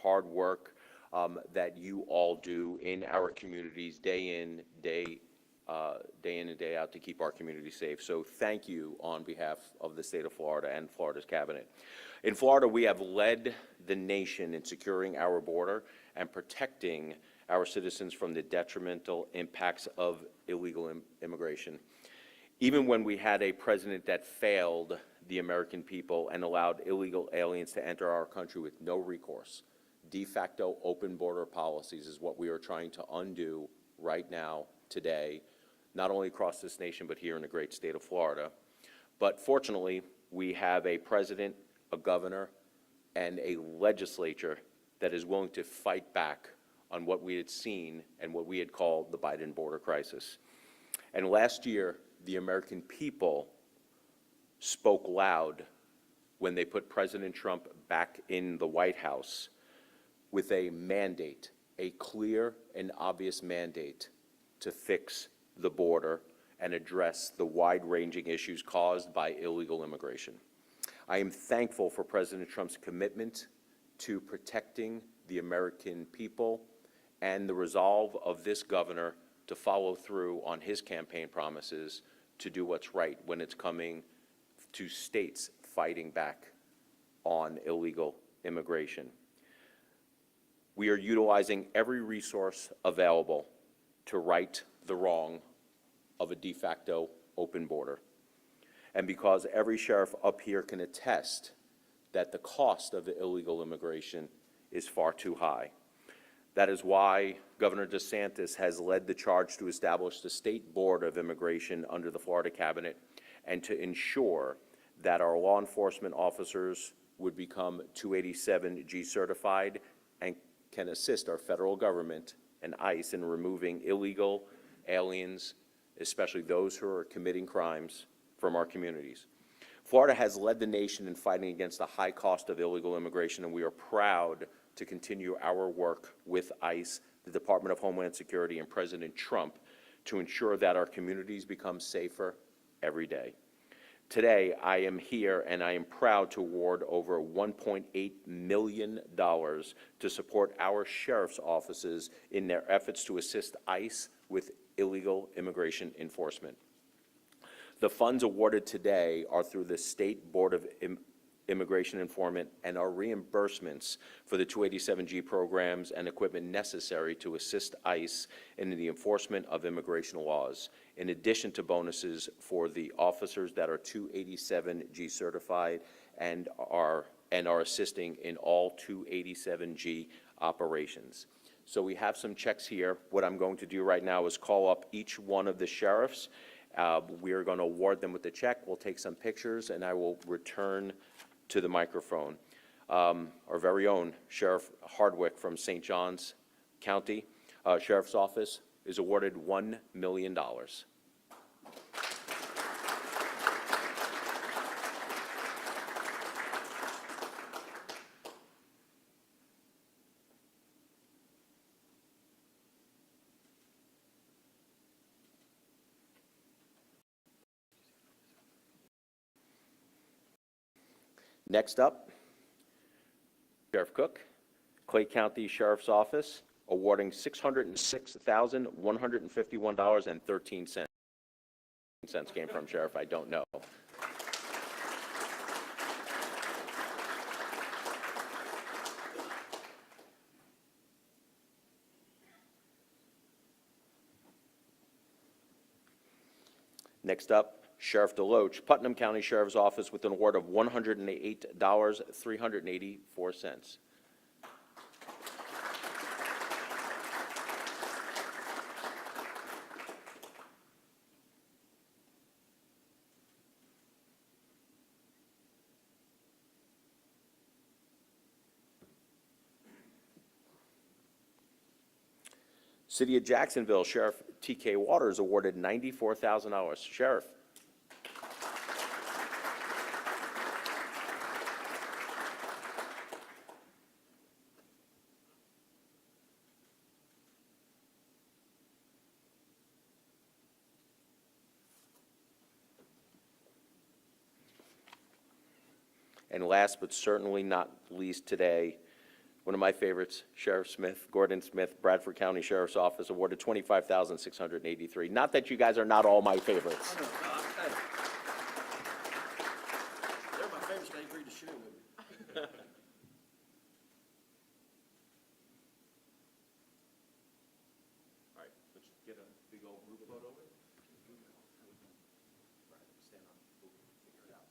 hard work that you all do in our communities day in, day and day out to keep our community safe. So thank you on behalf of the state of Florida and Florida's cabinet. In Florida, we have led the nation in securing our border and protecting our citizens from the detrimental impacts of illegal immigration. Even when we had a president that failed the American people and allowed illegal aliens to enter our country with no recourse, de facto open border policies is what we are trying to undo right now, today, not only across this nation, but here in the great state of Florida. But fortunately, we have a president, a governor, and a legislature that is willing to fight back on what we had seen and what we had called the Biden border crisis. And last year, the American people spoke loud when they put President Trump back in the White House with a mandate, a clear and obvious mandate to fix the border and address the wide-ranging issues caused by illegal immigration. I am thankful for President Trump's commitment to protecting the American people and the resolve of this governor to follow through on his campaign promises to do what's right when it's coming to states fighting back on illegal immigration. We are utilizing every resource available to right the wrong of a de facto open border. And because every sheriff up here can attest that the cost of illegal immigration is far too high. That is why Governor DeSantis has led the charge to establish the State Board of Immigration under the Florida Cabinet and to ensure that our law enforcement officers would become 287G certified and can assist our federal government and ICE in removing illegal aliens, especially those who are committing crimes, from our communities. Florida has led the nation in fighting against the high cost of illegal immigration, and we are proud to continue our work with ICE, the Department of Homeland Security, and President Trump to ensure that our communities become safer every day. Today, I am here and I am proud to award over $1.8 million to support our sheriff's offices in their efforts to assist ICE with illegal immigration enforcement. The funds awarded today are through the State Board of Immigration Enforcement and are reimbursements for the 287G programs and equipment necessary to assist ICE in the enforcement of immigration laws, in addition to bonuses for the officers that are 287G certified and are assisting in all 287G operations. So we have some checks here. What I'm going to do right now is call up each one of the sheriffs. We are going to award them with the check. We'll take some pictures, and I will return to the microphone. Our very own Sheriff Hardwick from St. Johns County Sheriff's Office is awarded $1 million. Next up, Sheriff Cook, Clay County Sheriff's Office, awarding $606,151.13. Came from Sheriff, I don't know. Next up, Sheriff DeLoach, Putnam County Sheriff's Office, with an award of $108,384. City of Jacksonville, Sheriff T.K. Waters awarded $94,000. Sheriff. And last but certainly not least today, one of my favorites, Sheriff Smith, Gordon Smith, Bradford County Sheriff's Office, awarded $25,683. Not that you guys are not all my favorites. They're my favorites, they agreed to share with me. All right, let's get a big old group photo over. Stand up, figure it out.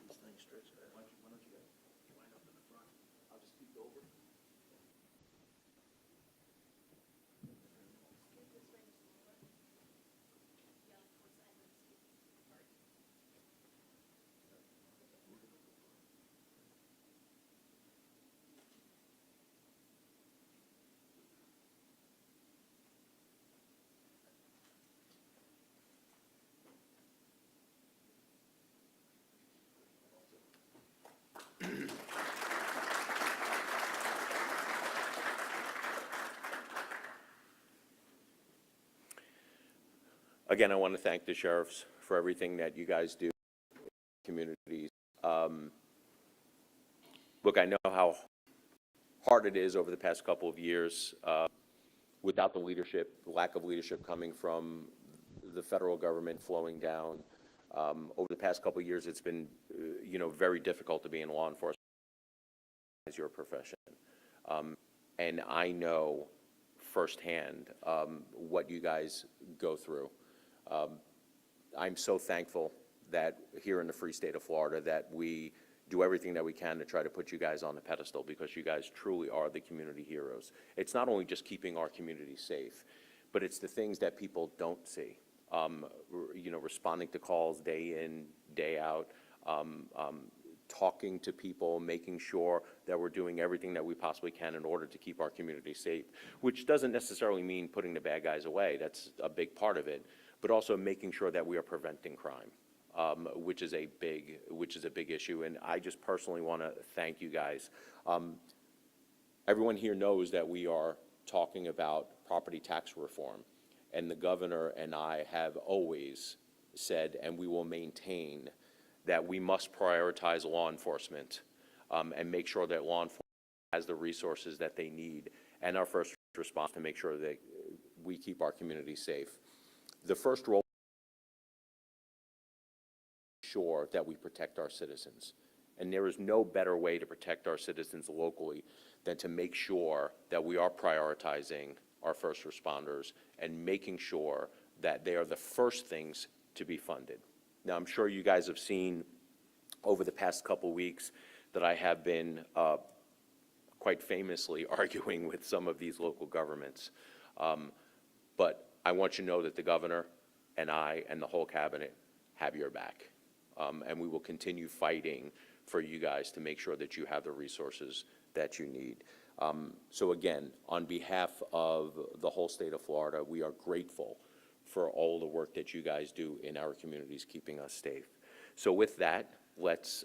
These things stretch out. Why don't you guys line up in the front? I'll just peek over. Again, I want to thank the sheriffs for everything that you guys do in communities. Look, I know how hard it is over the past couple of years without the leadership, the lack of leadership coming from the federal government flowing down. Over the past couple of years, it's been, very difficult to be in law enforcement as your profession. And I know firsthand what you guys go through. I'm so thankful that here in the free state of Florida that we do everything that we can to try to put you guys on the pedestal, because you guys truly are the community heroes. It's not only just keeping our community safe, but it's the things that people don't see. Responding to calls day in, day out, talking to people, making sure that we're doing everything that we possibly can in order to keep our community safe, which doesn't necessarily mean putting the bad guys away. That's a big part of it, but also making sure that we are preventing crime, which is a big issue. And I just personally want to thank you guys. Everyone here knows that we are talking about property tax reform, and the governor and I have always said, and we will maintain, that we must prioritize law enforcement and make sure that law enforcement has the resources that they need and our first response to make sure that we keep our community safe. The first role is sure that we protect our citizens. And there is no better way to protect our citizens locally than to make sure that we are prioritizing our first responders and making sure that they are the first things to be funded. Now, I'm sure you guys have seen over the past couple weeks that I have been quite famously arguing with some of these local governments. But I want you to know that the governor and I and the whole cabinet have your back. And we will continue fighting for you guys to make sure that you have the resources that you need. So again, on behalf of the whole state of Florida, we are grateful for all the work that you guys do in our communities, keeping us safe. So with that, let's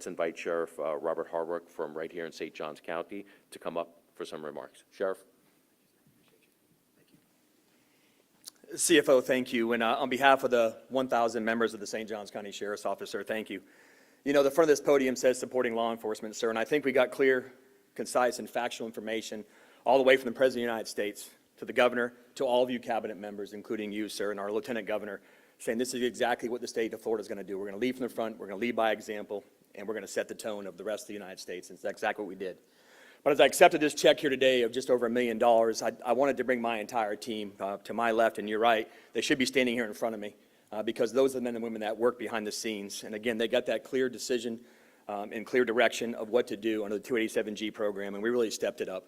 invite Sheriff Robert Harwick from right here in St. Johns County to come up for some remarks. Sheriff. CFO, thank you. And on behalf of the 1,000 members of the St. Johns County Sheriff's Office, sir, thank you. You know, the front of this podium says supporting law enforcement, sir, and I think we got clear, concise, and factual information all the way from the President of the United States to the governor, to all of you cabinet members, including you, sir, and our lieutenant governor, saying this is exactly what the state of Florida is going to do. We're going to lead from the front, we're going to lead by example, and we're going to set the tone of the rest of the United States. And it's exactly what we did. But as I accepted this check here today of just over $1 million, I wanted to bring my entire team to my left and your right. They should be standing here in front of me because those are the men and women that work behind the scenes. And again, they got that clear decision and clear direction of what to do under the 287G program, and we really stepped it up.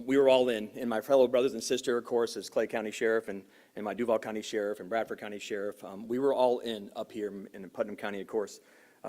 We were all in, and my fellow brothers and sister, of course, as Clay County Sheriff and my Duval County Sheriff and Bradford County Sheriff. We were all in up here in Putnam County, of course.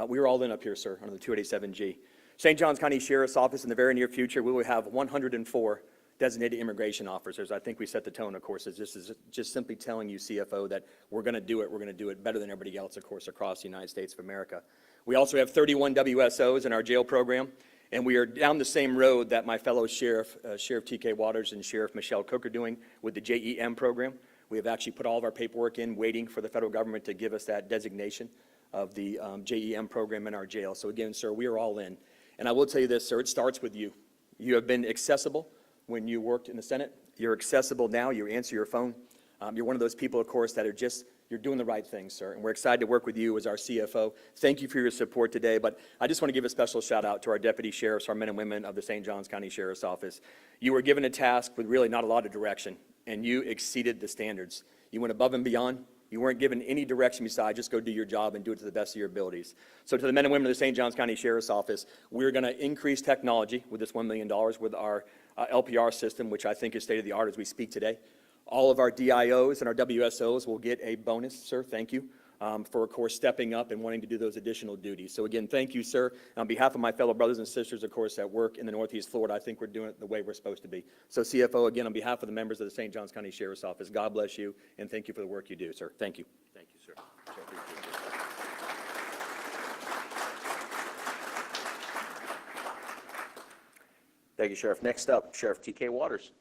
We were all in up here, sir, under the 287G. St. Johns County Sheriff's Office in the very near future, we will have 104 designated immigration officers. I think we set the tone, of course, as this is just simply telling you, CFO, that we're going to do it. We're going to do it better than everybody else, of course, across the United States of America. We also have 31 WSOs in our jail program. And we are down the same road that my fellow Sheriff, Sheriff T.K. Waters and Sheriff Michelle Cook are doing with the JEM program. We have actually put all of our paperwork in, waiting for the federal government to give us that designation of the JEM program in our jail. So again, sir, we are all in. And I will tell you this, sir, it starts with you. You have been accessible when you worked in the Senate. You're accessible now. You answer your phone. You're one of those people, of course, that are just, you're doing the right thing, sir. And we're excited to work with you as our CFO. Thank you for your support today. But I just want to give a special shout out to our deputy sheriffs, our men and women of the St. Johns County Sheriff's Office. You were given a task with really not a lot of direction, and you exceeded the standards. You went above and beyond. You weren't given any direction besides just go do your job and do it to the best of your abilities. So to the men and women of the St. Johns County Sheriff's Office, we're going to increase technology with this $1 million with our LPR system, which I think is state-of-the-art as we speak today. All of our DIOs and our WSOs will get a bonus, sir, thank you, for, of course, stepping up and wanting to do those additional duties. So again, thank you, sir. On behalf of my fellow brothers and sisters, of course, that work in the Northeast Florida, I think we're doing it the way we're supposed to be. So CFO, again, on behalf of the members of the St. Johns County Sheriff's Office, God bless you, and thank you for the work you do, sir. Thank you. Thank you, sir. Sure, appreciate it. Thank you, Sheriff. Next up, Sheriff T.K. Waters,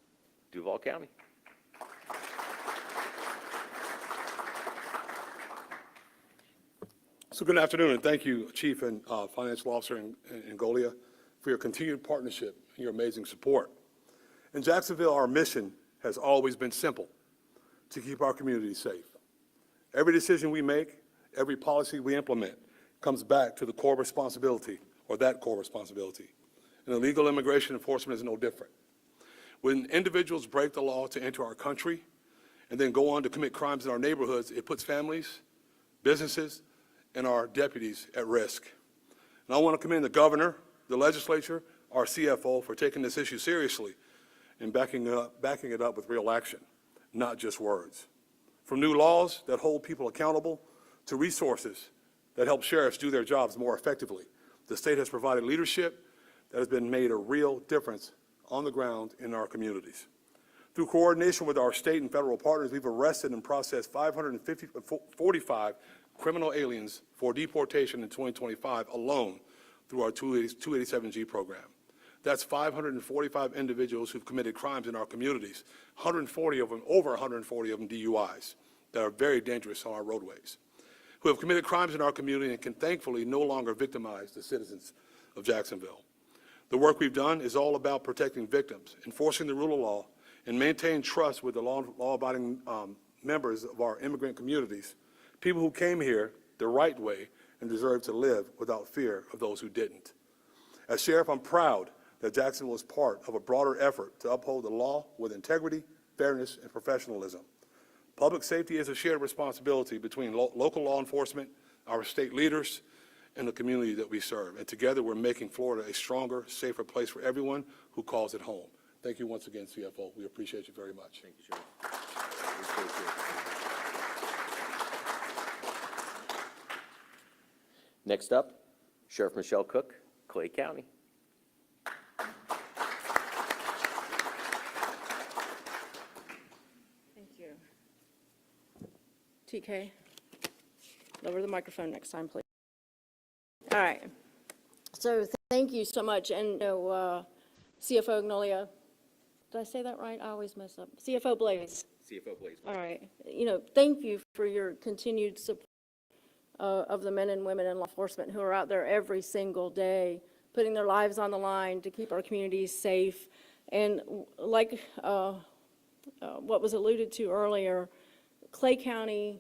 Duval County. So good afternoon, and thank you, Chief and Financial Officer Ingoglia, for your continued partnership and your amazing support. In Jacksonville, our mission has always been simple: to keep our community safe. Every decision we make, every policy we implement, comes back to the core responsibility, or that core responsibility. And illegal immigration enforcement is no different. When individuals break the law to enter our country and then go on to commit crimes in our neighborhoods, it puts families, businesses, and our deputies at risk. And I want to commend the governor, the legislature, our CFO for taking this issue seriously and backing it up with real action, not just words. From new laws that hold people accountable to resources that help sheriffs do their jobs more effectively, the state has provided leadership that has been made a real difference on the ground in our communities. Through coordination with our state and federal partners, we've arrested and processed 545 criminal aliens for deportation in 2025 alone through our 287G program. That's 545 individuals who've committed crimes in our communities, 140 of them, over 140 of them DUIs that are very dangerous on our roadways, who have committed crimes in our community and can thankfully no longer victimize the citizens of Jacksonville. The work we've done is all about protecting victims, enforcing the rule of law, and maintaining trust with the law-abiding members of our immigrant communities, people who came here the right way and deserve to live without fear of those who didn't. As sheriff, I'm proud that Jacksonville is part of a broader effort to uphold the law with integrity, fairness, and professionalism. Public safety is a shared responsibility between local law enforcement, our state leaders, and the community that we serve. And together, we're making Florida a stronger, safer place for everyone who calls it home. Thank you once again, CFO. We appreciate you very much. Thank you, Sheriff. Appreciate you. Next up, Sheriff Michelle Cook, Clay County. Thank you. TK, lower the microphone next time, please. All right. So thank you so much. And CFO Ingoglia, did I say that right? I always mess up. CFO Blaise. CFO Blaise. All right. Thank you for your continued support of the men and women in law enforcement who are out there every single day, putting their lives on the line to keep our communities safe. And like what was alluded to earlier, Clay County,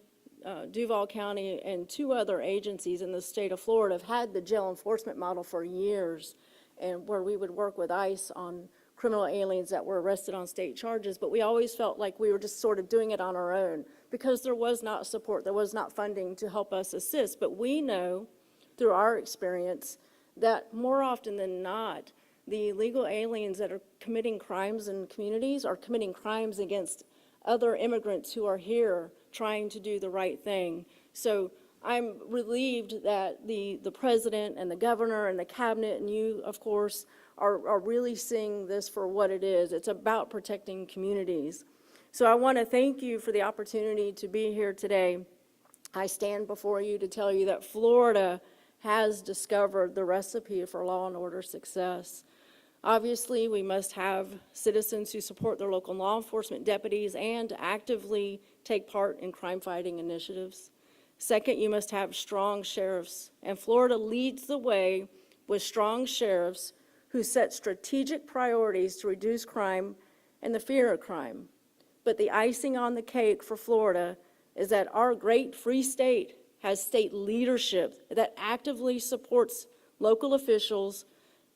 Duval County, and 2 other agencies in the state of Florida have had the jail enforcement model for years, and where we would work with ICE on criminal aliens that were arrested on state charges, but we always felt like we were just sort of doing it on our own because there was not support, there was not funding to help us assist. But we know through our experience that more often than not, the illegal aliens that are committing crimes in communities are committing crimes against other immigrants who are here trying to do the right thing. So I'm relieved that the president and the governor and the cabinet and you, of course, are really seeing this for what it is. It's about protecting communities. So I want to thank you for the opportunity to be here today. I stand before you to tell you that Florida has discovered the recipe for law and order success. Obviously, we must have citizens who support their local law enforcement deputies and actively take part in crime-fighting initiatives. Second, you must have strong sheriffs, and Florida leads the way with strong sheriffs who set strategic priorities to reduce crime and the fear of crime. But the icing on the cake for Florida is that our great free state has state leadership that actively supports local officials,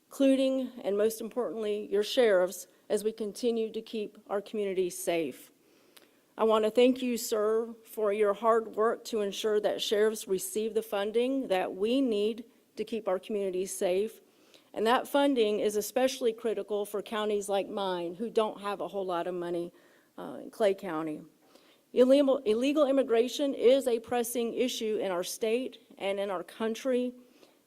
including, and most importantly, your sheriffs, as we continue to keep our communities safe. I want to thank you, sir, for your hard work to ensure that sheriffs receive the funding that we need to keep our communities safe. And that funding is especially critical for counties like mine, who don't have a whole lot of money in Clay County. Illegal immigration is a pressing issue in our state and in our country,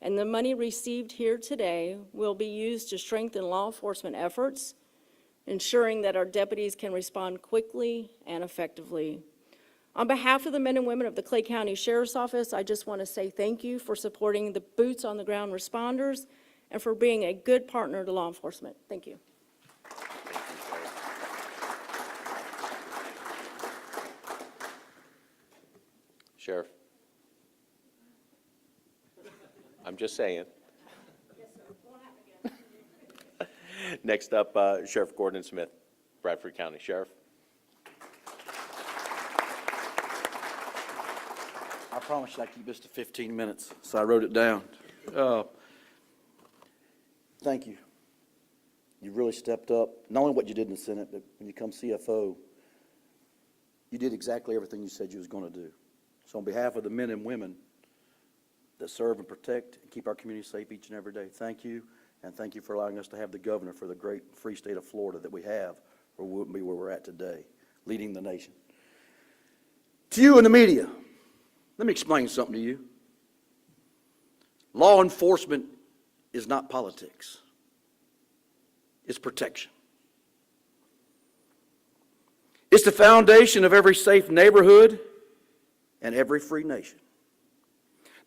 and the money received here today will be used to strengthen law enforcement efforts, ensuring that our deputies can respond quickly and effectively. On behalf of the men and women of the Clay County Sheriff's Office, I just want to say thank you for supporting the boots-on-the-ground responders and for being a good partner to law enforcement. Thank you. Sheriff? I'm just saying. Yes, sir. Won't happen again. Next up, Sheriff Gordon Smith, Bradford County Sheriff. I promise you I keep this to 15 minutes, so I wrote it down. Thank you. You really stepped up, not only what you did in the Senate, but when you come CFO, you did exactly everything you said you was going to do. So on behalf of the men and women that serve and protect and keep our community safe each and every day, thank you, and thank you for allowing us to have the governor for the great free state of Florida that we have, or we wouldn't be where we're at today, leading the nation. To you in the media, let me explain something to you. Law enforcement is not politics. It's protection. It's the foundation of every safe neighborhood and every free nation.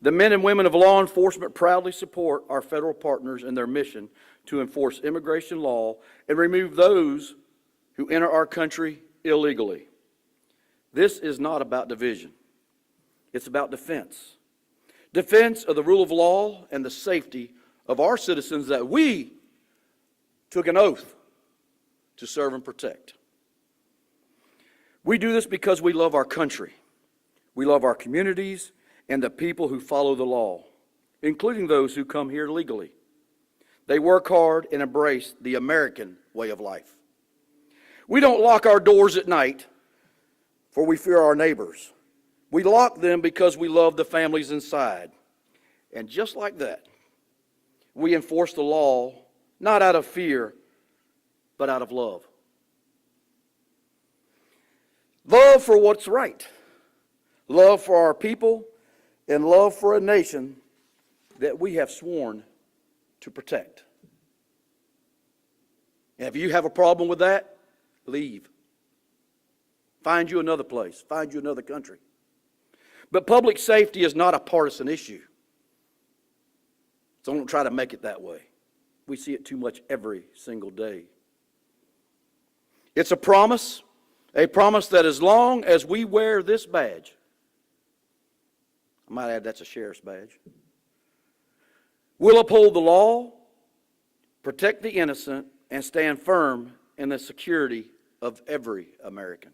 The men and women of law enforcement proudly support our federal partners in their mission to enforce immigration law and remove those who enter our country illegally. This is not about division. It's about defense. Defense of the rule of law and the safety of our citizens that we took an oath to serve and protect. We do this because we love our country. We love our communities and the people who follow the law, including those who come here legally. They work hard and embrace the American way of life. We don't lock our doors at night, for we fear our neighbors. We lock them because we love the families inside. And just like that, we enforce the law not out of fear, but out of love. Love for what's right. Love for our people, and love for a nation that we have sworn to protect. And if you have a problem with that, leave. Find you another place. Find you another country. But public safety is not a partisan issue. So don't try to make it that way. We see it too much every single day. It's a promise that as long as we wear this badge, I might add that's a sheriff's badge, we'll uphold the law, protect the innocent, and stand firm in the security of every American.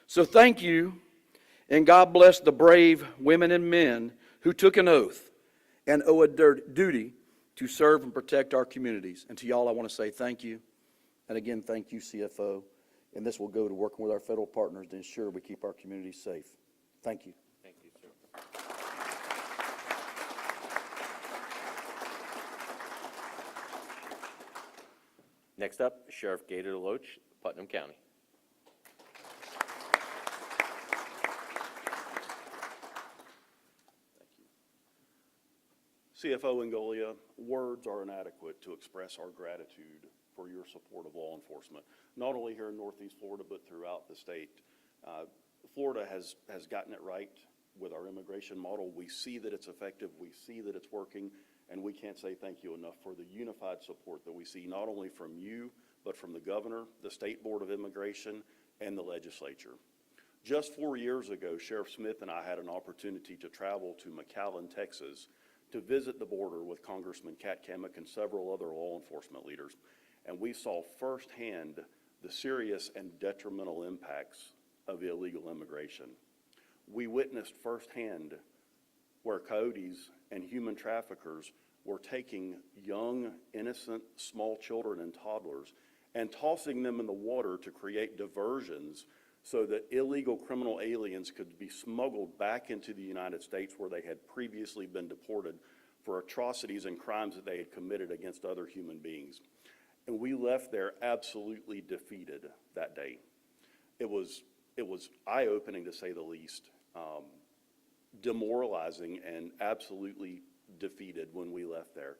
So thank you, and God bless the brave women and men who took an oath and owe a duty to serve and protect our communities. And to y'all, I want to say thank you. And again, thank you, CFO. And this will go to working with our federal partners to ensure we keep our communities safe. Thank you. Thank you, sir. Next up, Sheriff Gator Deloach, Putnam County. CFO Ingoglia, words are inadequate to express our gratitude for your support of law enforcement, not only here in Northeast Florida, but throughout the state. Florida has gotten it right with our immigration model. We see that it's effective, we see that it's working, and we can't say thank you enough for the unified support that we see not only from you, but from the governor, the State Board of Immigration, and the legislature. Just 4 years ago, Sheriff Smith and I had an opportunity to travel to McAllen, Texas, to visit the border with Congressman Kat Kamick and several other law enforcement leaders, and we saw firsthand the serious and detrimental impacts of illegal immigration. We witnessed firsthand where coyotes and human traffickers were taking young, innocent, small children and toddlers and tossing them in the water to create diversions so that illegal criminal aliens could be smuggled back into the United States where they had previously been deported for atrocities and crimes that they had committed against other human beings. And we left there absolutely defeated that day. It was eye-opening, to say the least, demoralizing and absolutely defeated when we left there.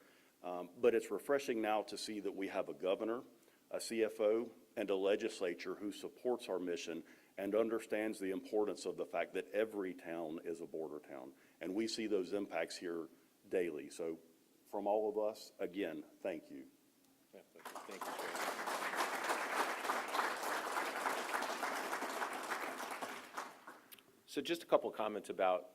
But it's refreshing now to see that we have a governor, a CFO, and a legislature who supports our mission and understands the importance of the fact that every town is a border town. And we see those impacts here daily. So from all of us, again, thank you. Thank you, Shane. So just a couple of comments about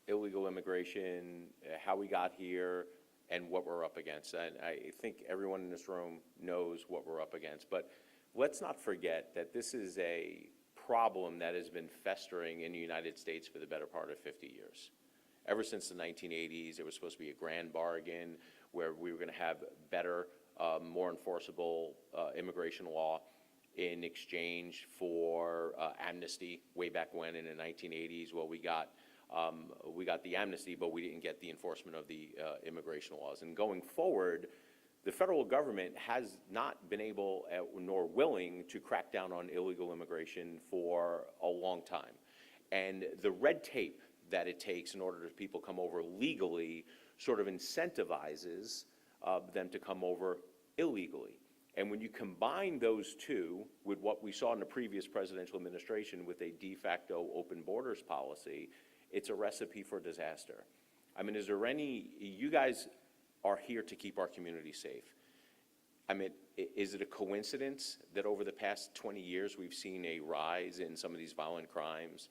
illegal immigration, how we got here, and what we're up against. And I think everyone in this room knows what we're up against. But let's not forget that this is a problem that has been festering in the United States for the better part of 50 years. Ever since the 1980s, it was supposed to be a grand bargain where we were going to have better, more enforceable immigration law in exchange for amnesty way back when in the 1980s. Well, we got the amnesty, but we didn't get the enforcement of the immigration laws. And going forward, the federal government has not been able nor willing to crack down on illegal immigration for a long time. And the red tape that it takes in order to people come over legally sort of incentivizes them to come over illegally. And when you combine those two with what we saw in the previous presidential administration with a de facto open borders policy, it's a recipe for disaster. I mean, you guys are here to keep our community safe. I mean, is it a coincidence that over the past 20 years we've seen a rise in some of these violent crimes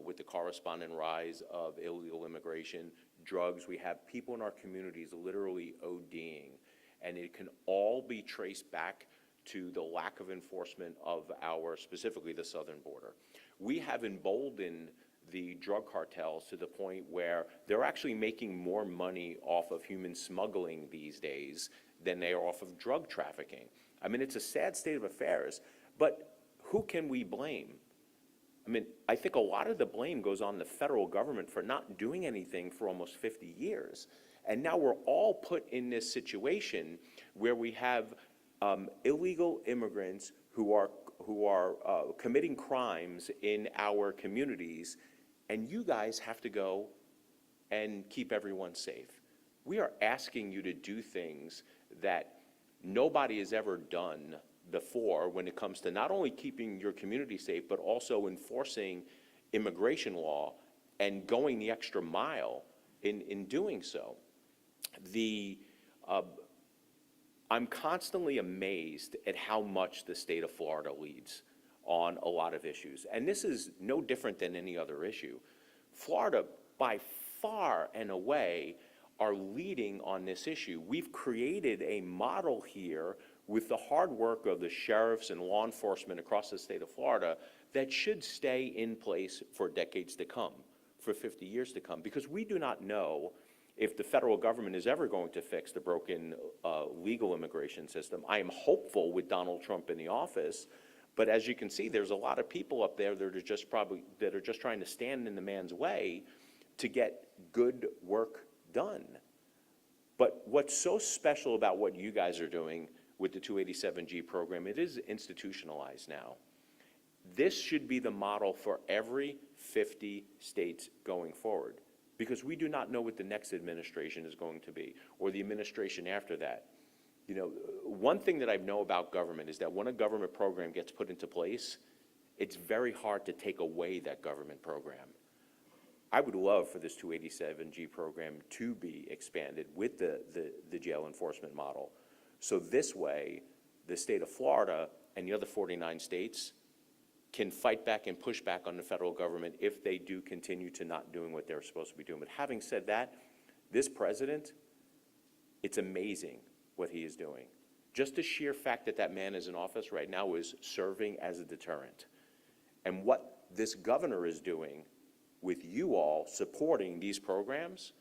with the corresponding rise of illegal immigration, drugs? We have people in our communities literally ODing, and it can all be traced back to the lack of enforcement of specifically the southern border. We have emboldened the drug cartels to the point where they're actually making more money off of human smuggling these days than they are off of drug trafficking. I mean, it's a sad state of affairs, but who can we blame? I mean, I think a lot of the blame goes on the federal government for not doing anything for almost 50 years. And now we're all put in this situation where we have illegal immigrants who are committing crimes in our communities, and you guys have to go and keep everyone safe. We are asking you to do things that nobody has ever done before when it comes to not only keeping your community safe, but also enforcing immigration law and going the extra mile in doing so. I'm constantly amazed at how much the state of Florida leads on a lot of issues. And this is no different than any other issue. Florida, by far and away, are leading on this issue. We've created a model here with the hard work of the sheriffs and law enforcement across the state of Florida that should stay in place for decades to come, for 50 years to come, because we do not know if the federal government is ever going to fix the broken legal immigration system. I am hopeful with Donald Trump in the office, but as you can see, there's a lot of people up there that are just trying to stand in the man's way to get good work done. But what's so special about what you guys are doing with the 287G program, it is institutionalized now. This should be the model for every 50 states going forward, because we do not know what the next administration is going to be, or the administration after that. You know, one thing that I know about government is that when a government program gets put into place, it's very hard to take away that government program. I would love for this 287G program to be expanded with the jail enforcement model. So this way, the state of Florida and the other 49 states can fight back and push back on the federal government if they do continue to not doing what they're supposed to be doing. But having said that, This president, it's amazing what he is doing. Just the sheer fact that that man is in office right now is serving as a deterrent. And what this governor is doing with you all supporting these programs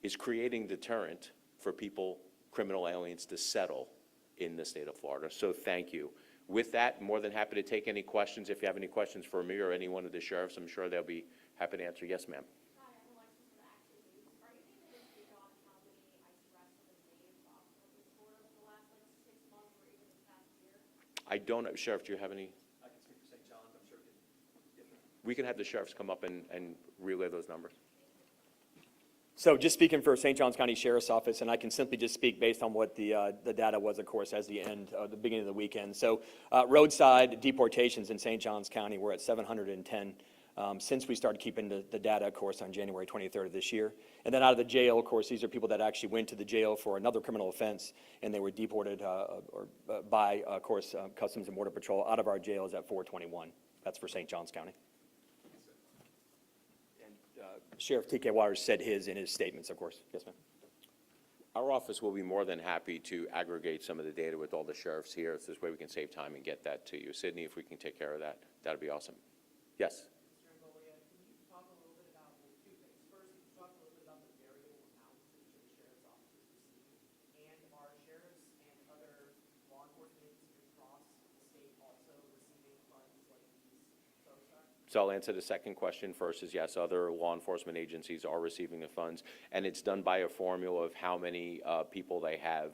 is creating deterrent for people, criminal aliens, to settle in the state of Florida. So thank you. With that, more than happy to take any questions. If you have any questions for me or any one of the sheriffs, I'm sure they'll be happy to answer. Yes, ma'am. Hi, I'm Alexis from Action News. Are you able to speak on how many ICE arrests have been made of this sort of the last 6 months or even this past year? I don't, Sheriff, do you have any? I can speak for St. John's, I'm sure. We can have the sheriffs come up and relay those numbers. So just speaking for St. Johns County Sheriff's Office, and I can simply just speak based on what the data was, of course, as the beginning of the weekend. So roadside deportations in St. Johns County, we're at 710 since we started keeping the data, of course, on January 23rd of this year. And then out of the jail, of course, these are people that actually went to the jail for another criminal offense, and they were deported by, of course, Customs and Border Patrol out of our jails at 421. That's for St. Johns County. Sheriff T.K. Waters said his in his statements, of course. Yes, ma'am. Our office will be more than happy to aggregate some of the data with all the sheriffs here. So this way we can save time and get that to you. Sydney, if we can take care of that, that'd be awesome. Yes? Mr. Ingoglia, can you talk a little bit about, well, two things. First, can you talk a little bit about the variable amounts that each of the sheriff's offices receive? And are sheriffs and other law enforcement agencies across the state also receiving funds like these folks are? So I'll answer the second question first is yes, other law enforcement agencies are receiving the funds, and it's done by a formula of how many people they have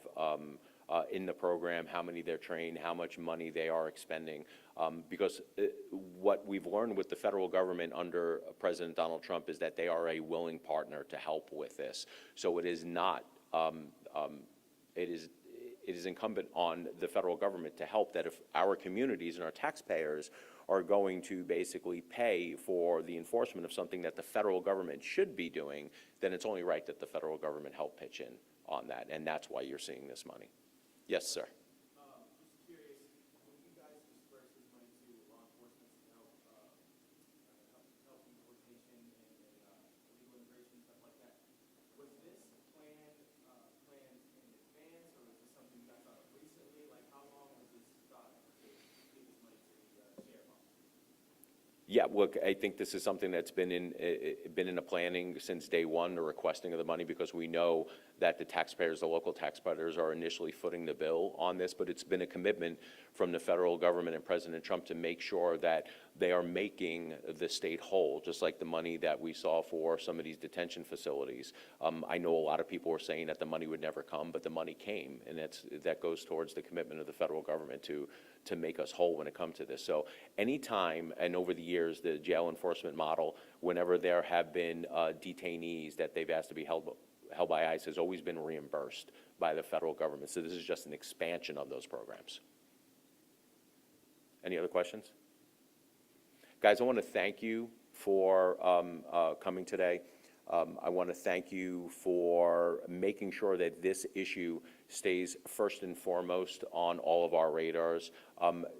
in the program, how many they're trained, how much money they are expending. Because what we've learned with the federal government under President Donald Trump is that they are a willing partner to help with this. So it is not, it is incumbent on the federal government to help, that if our communities and our taxpayers are going to basically pay for the enforcement of something that the federal government should be doing, then it's only right that the federal government help pitch in on that, and that's why you're seeing this money. Yes, sir. Just curious, when you guys disperse this money to law enforcement to help deportation and illegal immigration, stuff like that, was this planned in advance, or was this something you guys thought of recently? Like, how long was this thought to give this money to the sheriff office? Yeah, look, I think this is something that's been in the planning since day one, the requesting of the money, because we know that the taxpayers, the local taxpayers, are initially footing the bill on this, but it's been a commitment from the federal government and President Trump to make sure that they are making the state whole, just like the money that we saw for some of these detention facilities. I know a lot of people were saying that the money would never come, but the money came, and that goes towards the commitment of the federal government to make us whole when it comes to this. So anytime, and over the years, the jail enforcement model, whenever there have been detainees that they've asked to be held by ICE, has always been reimbursed by the federal government. So this is just an expansion of those programs. Any other questions? Guys, I want to thank you for coming today. I want to thank you for making sure that this issue stays first and foremost on all of our radars.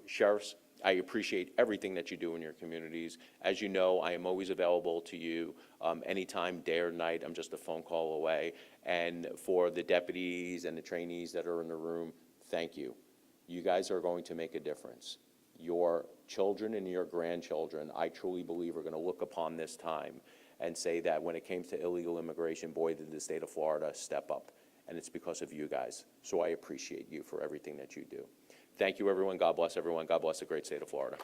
Sheriffs, I appreciate everything that you do in your communities. As you know, I am always available to you anytime, day or night. I'm just a phone call away. And for the deputies and the trainees that are in the room, thank you. You guys are going to make a difference. Your children and your grandchildren, I truly believe, are going to look upon this time and say that when it came to illegal immigration, boy, did the state of Florida step up. And it's because of you guys. So I appreciate you for everything that you do. Thank you, everyone. God bless everyone. God bless the great state of Florida.